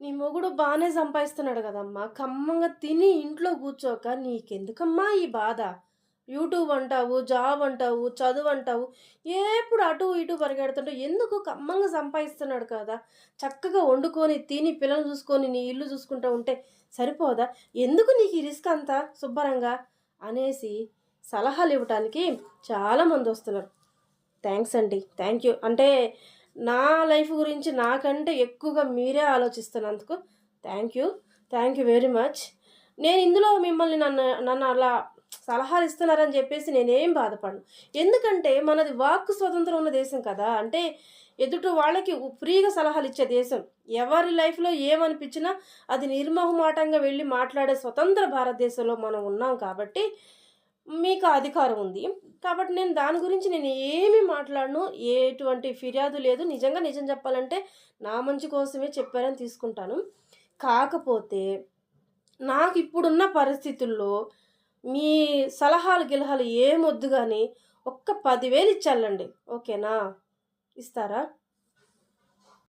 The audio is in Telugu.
నీ మొగుడు బానే సంపాదిస్తున్నాడు గదమ్మా! కమ్మంగా తిని ఇంట్లో కూర్చోక నీకెందుకమ్మా ఈ బాధ? యూట్యూబ్ అంటావు, జాబ్ అంటావు, చదువంటావు. ఎప్పుడు అటు ఇటు పరిగెడుతుంటావు. ఎందుకు కమ్మంగా సంపాదిస్తున్నాడు కదా! చక్కగా వండుకొని, తిని, పిల్లల్ని చూసుకొని, నీ ఇల్లు చూసుకుంటా ఉంటే సరిపోదా? ఎందుకు నీకు ఈ రిస్క్ అంతా శుభ్రంగా? అనేసి సలహాలివ్వటానికి చాలామందొస్తున్నారు. థాంక్స్ అండి. Thank you. అంటే నా లైఫ్ గురించి నాకంటే ఎక్కువగా మీరే ఆలోచిస్తున్నందుకు thank you. Thank you very much. నేను ఇందులో మిమ్మల్ని నన్ను అలా సలహాలిస్తున్నారని చెప్పేసి నేనేం బాధపడను. ఎందుకంటే మనది వాక్కు స్వతంత్రం ఉన్న దేశం కదా! అంటే ఎదుటి వాళ్ళకి ఫ్రీగా సలహాలిచ్చే దేశం. ఎవరి లైఫ్‌లో ఏమనిపించినా అది నిర్మొహమాటంగా వెళ్లి మాట్లాడే స్వతంత్ర భారతదేశంలో మనం ఉన్నాం కాబట్టి మీకు ఆ అధికారం ఉంది. కాబట్టి నేను దాని గురించి నేను ఏమి మాట్లాడను. ఎటువంటి ఫిర్యాదు లేదు. నిజంగా నిజం చెప్పాలంటే నా మంచి కోసమే చెప్పారని తీసుకుంటాను. కాకపోతే నాకిప్పుడున్న పరిస్థితుల్లో మీ సలహాలు, గిలహాలు ఏమొద్దు గానీ ఒక్క 10,000 ఇచ్చాలండి. ఓకేనా? ఇస్తారా?